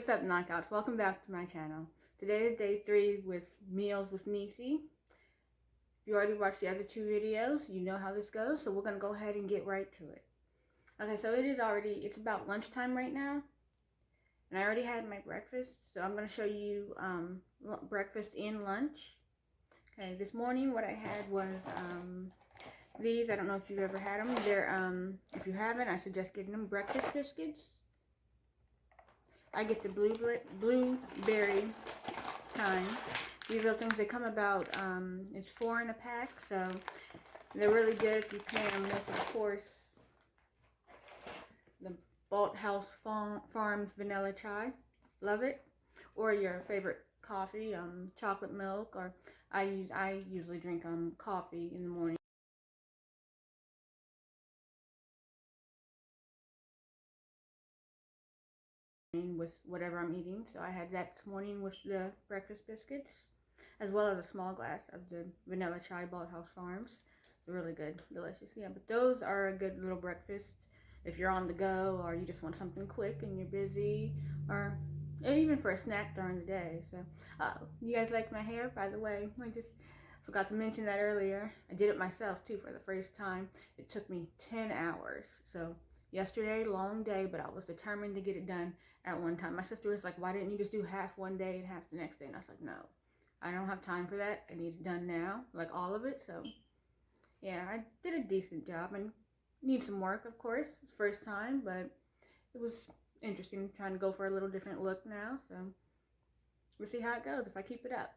What's up, knockouts? Welcome back to my channel. Today is day 3 with Meals with Niecy. If you already watched the other 2 videos, you know how this goes, so we're going to go ahead and get right to it. Okay, so it's about lunchtime right now, and I already had my breakfast, so I'm going to show you breakfast and lunch. Okay, this morning what I had was these. I don't know if you've ever had them. They're, if you haven't, I suggest getting them breakfast biscuits. I get the blueberry kind. These little things, they come about, it's 4 in a pack, so they're really good if you pair them with, of course, the Bolthouse Farms vanilla chai. Love it. Or your favorite coffee, chocolate milk, or I usually drink coffee in the morning with whatever I'm eating. So I had that this morning with the breakfast biscuits, as well as a small glass of the vanilla chai Bolthouse Farms. They're really good, delicious. Yeah, but those are a good little breakfast if you're on the go, or you just want something quick and you're busy, or even for a snack during the day. So you guys like my hair, by the way? I just forgot to mention that earlier. I did it myself too for the first time. It took me 10 hours. So yesterday, long day, but I was determined to get it done at one time. My sister was like, why didn't you just do half one day and half the next day? And I was like, no, I don't have time for that. I need it done now, like all of it. So yeah, I did a decent job and need some work, of course. First time, but it was interesting trying to go for a little different look now. So we'll see how it goes if I keep it up.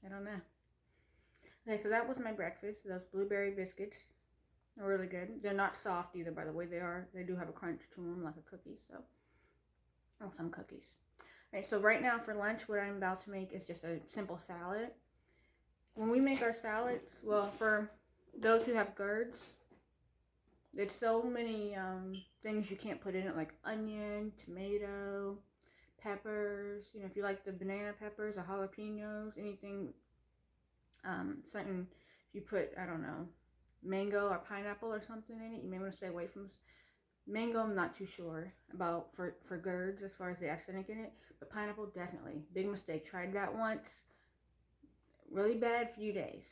I don't know. Okay, so that was my breakfast. Those blueberry biscuits are really good. They're not soft either, by the way. They do have a crunch to them, like a cookie. So, oh, some cookies. Okay, so right now for lunch, what I'm about to make is just a simple salad. When we make our salads, well, for those who have Gerds, there's so many things you can't put in it, like onion, tomato, peppers. You know, if you like the banana peppers or jalapenos, anything, certain, if you put, I don't know, mango or pineapple or something in it, you may want to stay away from mango. I'm not too sure about for Gerds as far as the arsenic in it, but pineapple, definitely. Big mistake. Tried that once. Really bad few days.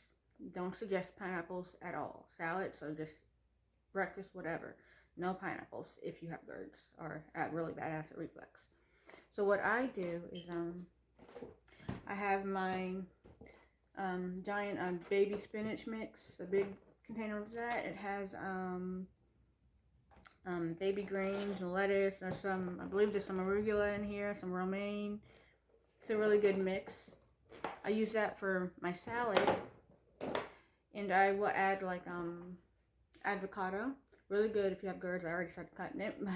Don't suggest pineapples at all. Salad, so just breakfast, whatever. No pineapples if you have Gerds or really bad acid reflux. So what I do is I have my giant baby spinach mix, a big container of that. It has baby greens and lettuce and some, I believe there's some arugula in here, some romaine. It's a really good mix. I use that for my salad, and I will add like avocado. Really good if you have Gerds. I already started cutting it, but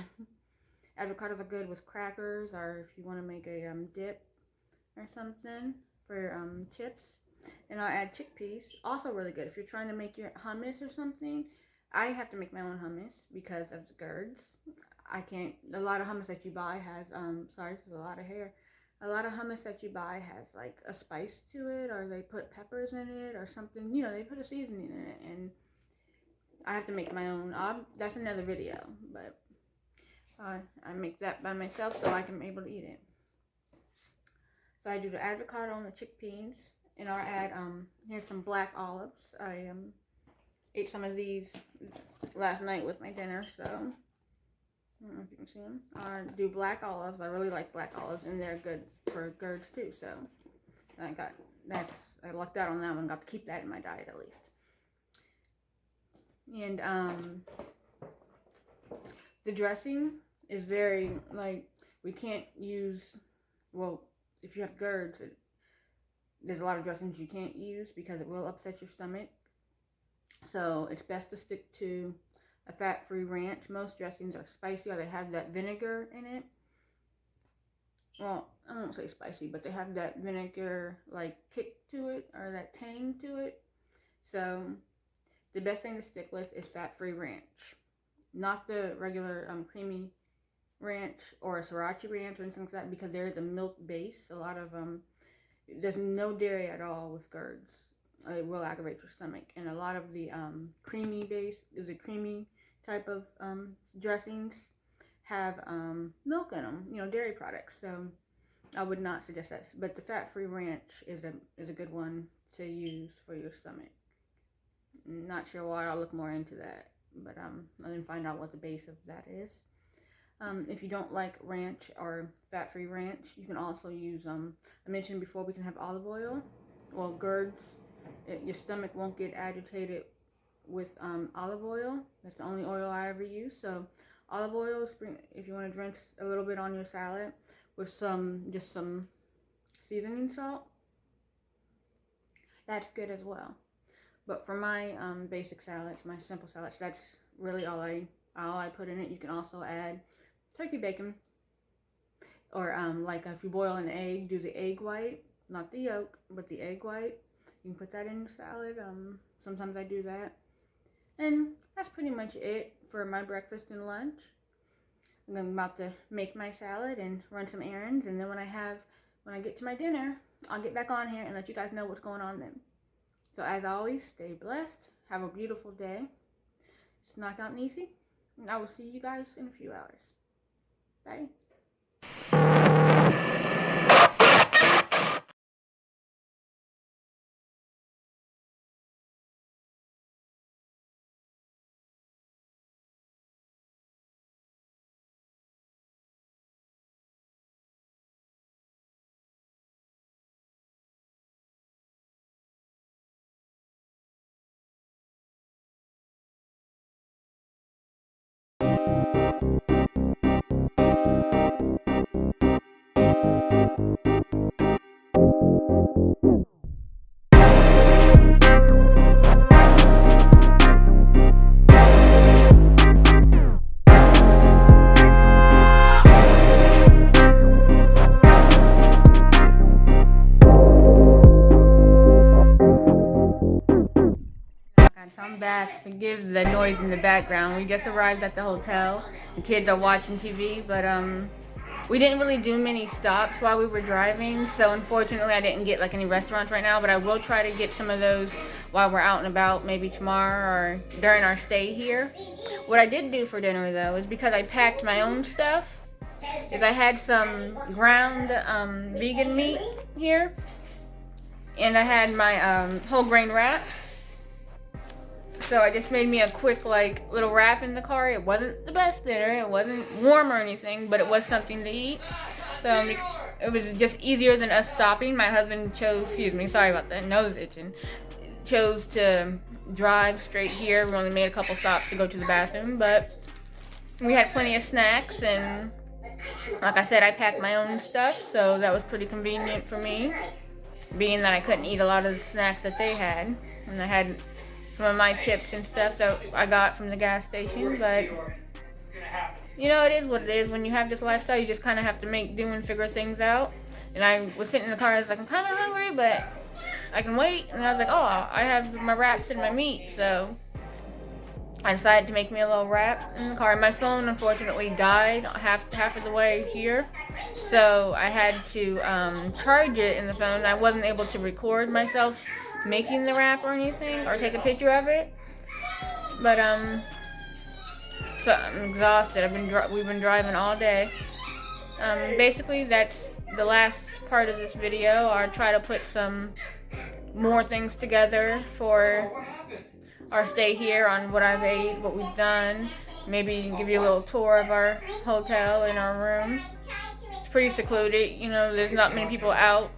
avocados are good with crackers, or if you want to make a dip or something for chips. And I'll add chickpeas. Also really good if you're trying to make your hummus or something. I have to make my own hummus because of the Gerds. I can't. A lot of hummus that you buy has sorry for a lot of hair. A lot of hummus that you buy has like a spice to it, or they put peppers in it or something. You know, they put a seasoning in it, and I have to make my own. That's another video, but I make that by myself so I can be able to eat it. So I do the avocado and the chickpeas, and I'll add here's some black olives. I ate some of these last night with my dinner, so I don't know if you can see them. I do black olives. I really like black olives, and they're good for Gerds too. So I lucked out on that one. Got to keep that in my diet at least. And the dressing is very, like, we can't use, well, if you have Gerds, there's a lot of dressings you can't use because it will upset your stomach. So it's best to stick to a fat-free ranch. Most dressings are spicy, or they have that vinegar in it. Well, I won't say spicy, but they have that vinegar like kick to it, or that tang to it. So the best thing to stick with is fat-free ranch, not the regular creamy ranch or a sriracha ranch or anything like that, because there is a milk base. A lot of there's no dairy at all with Gerds. It will aggravate your stomach, and a lot of the creamy base is a creamy type of dressings have milk in them, you know, dairy products. So I would not suggest that. But the fat-free ranch is a good one to use for your stomach. Not sure why. I'll look more into that, but I didn't find out what the base of that is. If you don't like ranch or fat-free ranch, you can also use I mentioned before we can have olive oil. Well, Gerd's, your stomach won't get agitated with olive oil. That's the only oil I ever use. So olive oil, if you want to drench a little bit on your salad with just some seasoning salt, that's good as well. But for my basic salads, my simple salads, that's really all I put in it. You can also add turkey bacon, or like if you boil an egg, do the egg white, not the yolk, but the egg white. You can put that in the salad. Sometimes I do that. And that's pretty much it for my breakfast and lunch. I'm about to make my salad and run some errands, and then when I get to my dinner, I'll get back on here and let you guys know what's going on then. So as always, stay blessed. Have a beautiful day. It's Knockout Niecy, and I will see you guys in a few hours. Bye. So I'm back. Forgive the noise in the background. We just arrived at the hotel. The kids are watching TV, but we didn't really do many stops while we were driving. So unfortunately, I didn't get like any restaurants right now, but I will try to get some of those while we're out and about, maybe tomorrow or during our stay here. What I did do for dinner though is, because I packed my own stuff, is I had some ground vegan meat here, and I had my whole grain wraps. So I just made me a quick like little wrap in the car. It wasn't the best dinner. It wasn't warm or anything, but it was something to eat. So it was just easier than us stopping. My husband chose, sorry about that, nose itching, chose to drive straight here. We only made a couple stops to go to the bathroom, but we had plenty of snacks, and like I said, I packed my own stuff, so that was pretty convenient for me, being that I couldn't eat a lot of the snacks that they had. And I had some of my chips and stuff that I got from the gas station, but you know, it is what it is. When you have this lifestyle, you just kind of have to make do and figure things out. And I was sitting in the car, I was like, I'm kind of hungry, but I can wait. And I was like, oh, I have my wraps and my meat, so I decided to make me a little wrap in the car. My phone unfortunately died half of the way here, so I had to charge it in the phone. I wasn't able to record myself making the wrap or anything, or take a picture of it. But so I'm exhausted. We've been driving all day. Basically, that's the last part of this video. I'll try to put some more things together for our stay here on what I've ate, what we've done. Maybe give you a little tour of our hotel and our room. It's pretty secluded. You know, there's not many people out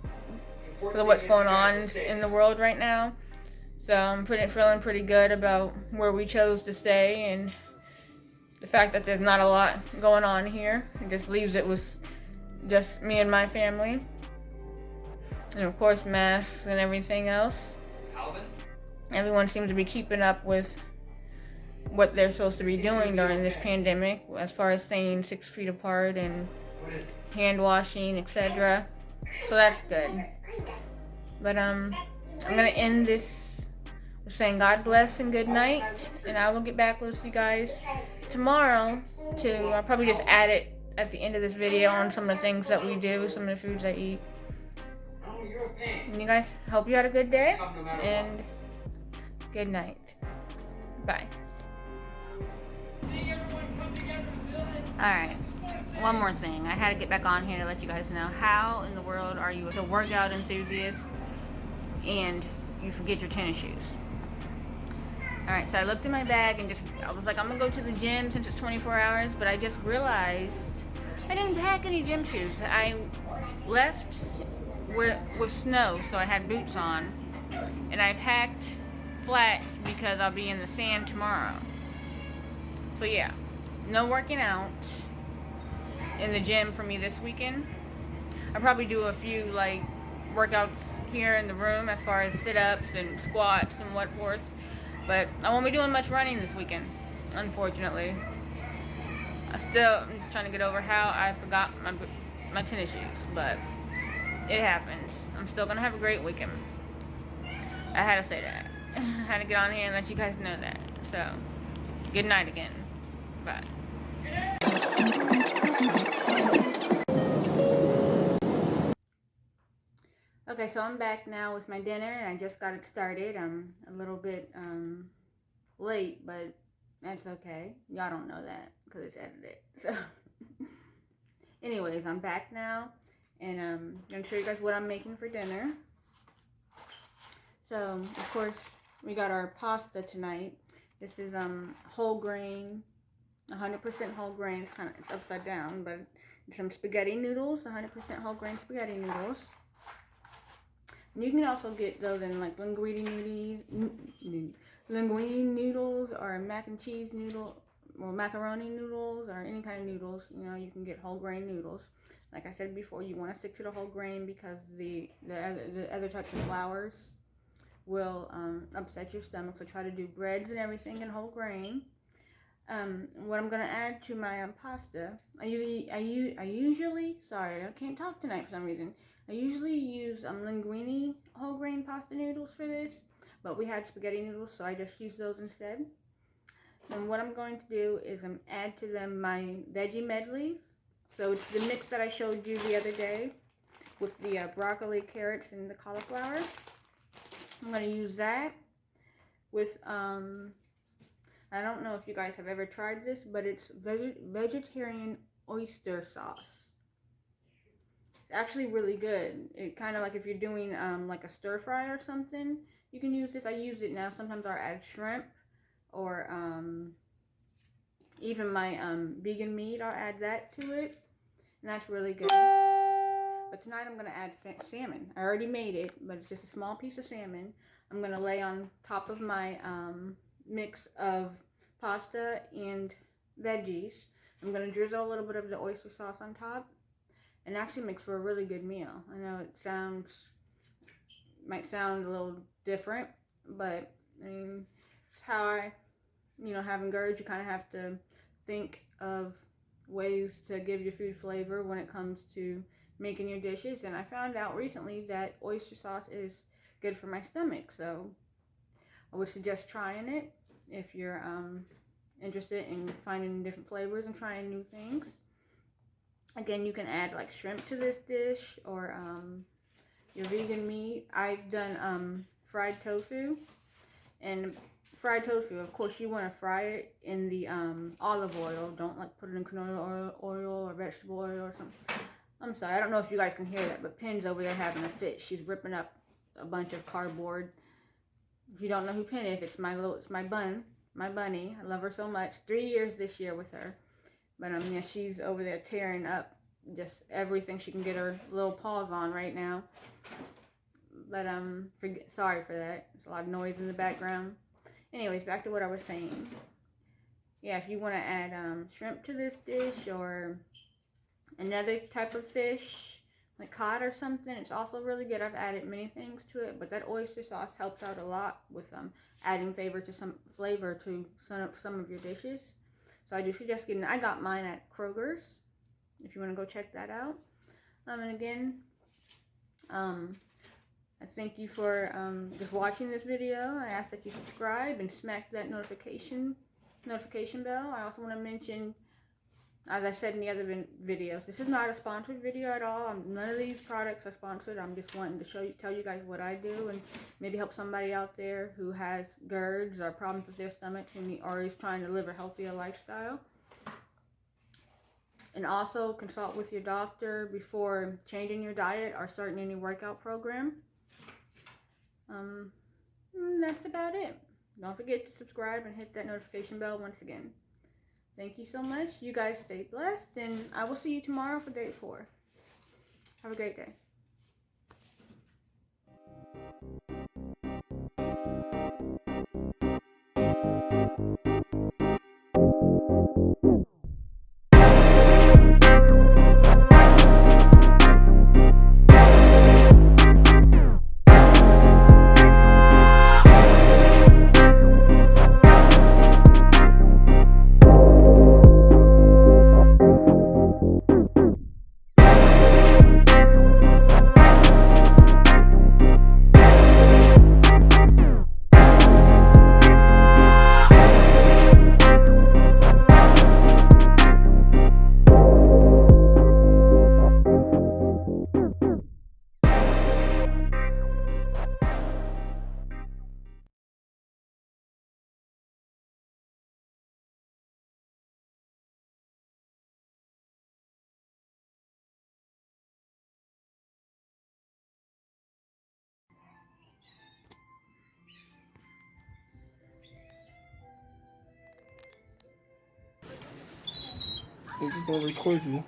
for what's going on in the world right now. So I'm feeling pretty good about where we chose to stay, and the fact that there's not a lot going on here. It just leaves it with just me and my family. And of course, masks and everything else. Everyone seems to be keeping up with what they're supposed to be doing during this pandemic, as far as staying 6 feet apart and hand washing, etc. So that's good. But I'm gonna end this with saying God bless and good night, and I will get back with you guys tomorrow I'll probably just add it at the end of this video on some of the things that we do, some of the foods I eat. And you guys, hope you had a good day, and good night. Bye. See everyone come together to build it. Alright, one more thing. I had to get back on here to let you guys know, how in the world are you a workout enthusiast and you forget your tennis shoes? Alright, so I looked in my bag and I was like, I'm gonna go to the gym since it's 24 hours, but I just realized I didn't pack any gym shoes. I left with snow, so I had boots on, and I packed flats because I'll be in the sand tomorrow. So yeah, no working out in the gym for me this weekend. I'll probably do a few like workouts here in the room as far as sit-ups and squats and what forth, but I won't be doing much running this weekend, unfortunately. I'm just trying to get over how I forgot my tennis shoes, but it happens. I'm still gonna have a great weekend. I had to say that. I had to get on here and let you guys know that. So, good night again. Bye. Okay, so I'm back now with my dinner, and I just got it started. I'm a little bit late, but that's okay. Y'all don't know that because it's edited. So, anyways, I'm back now, and I'm gonna show you guys what I'm making for dinner. So, of course, we got our pasta tonight. This is whole grain, 100% whole grain. It's upside down, but some spaghetti noodles, 100% whole grain spaghetti noodles. And you can also get those in like linguine noodles or mac and cheese noodle or macaroni noodles or any kind of noodles. You know, you can get whole grain noodles. Like I said before, you want to stick to the whole grain because the other types of flours will upset your stomach. So try to do breads and everything in whole grain. What I'm gonna add to my pasta, I usually sorry, I can't talk tonight for some reason. I usually use linguine whole grain pasta noodles for this, but we had spaghetti noodles, so I just used those instead. And what I'm going to do is add to them my veggie medley. So it's the mix that I showed you the other day with the broccoli, carrots, and the cauliflower. I'm going to use that with, I don't know if you guys have ever tried this, but it's vegetarian oyster sauce. It's actually really good. It kind of like if you're doing like a stir fry or something, you can use this. I use it now. Sometimes I'll add shrimp or even my vegan meat. I'll add that to it, and that's really good. But tonight I'm going to add salmon. I already made it, but it's just a small piece of salmon. I'm going to lay on top of my mix of pasta and veggies. I'm going to drizzle a little bit of the oyster sauce on top, and actually makes for a really good meal. I know it might sound a little different, but I mean, it's how I, having Gerd, you kind of have to think of ways to give your food flavor when it comes to making your dishes. And I found out recently that oyster sauce is good for my stomach, so I would suggest trying it if you're interested in finding different flavors and trying new things. Again, you can add like shrimp to this dish or your vegan meat. I've done fried tofu, and fried tofu, of course, you want to fry it in the olive oil. Don't like put it in canola oil or vegetable oil or something. I'm sorry, I don't know if you guys can hear that, but Pin's over there having a fit. She's ripping up a bunch of cardboard. If you don't know who Pin is, it's my bunny. I love her so much. 3 years this year with her. But yeah, she's over there tearing up just everything she can get her little paws on right now. But sorry for that. There's a lot of noise in the background. Anyways, back to what I was saying. Yeah, if you want to add shrimp to this dish or another type of fish, like cod or something, it's also really good. I've added many things to it, but that oyster sauce helps out a lot with adding flavor to some of your dishes. So I do suggest getting. I got mine at Kroger's, if you want to go check that out. And again, I thank you for just watching this video. I ask that you subscribe and smack that notification bell. I also want to mention, as I said in the other videos, this is not a sponsored video at all. None of these products are sponsored. I'm just wanting to tell you guys what I do and maybe help somebody out there who has GERDs or problems with their stomach or is trying to live a healthier lifestyle. And also consult with your doctor before changing your diet or starting any workout program. That's about it. Don't forget to subscribe and hit that notification bell once again. Thank you so much. You guys stay blessed, and I will see you tomorrow for day 4. Have a great day. We're just gonna record you.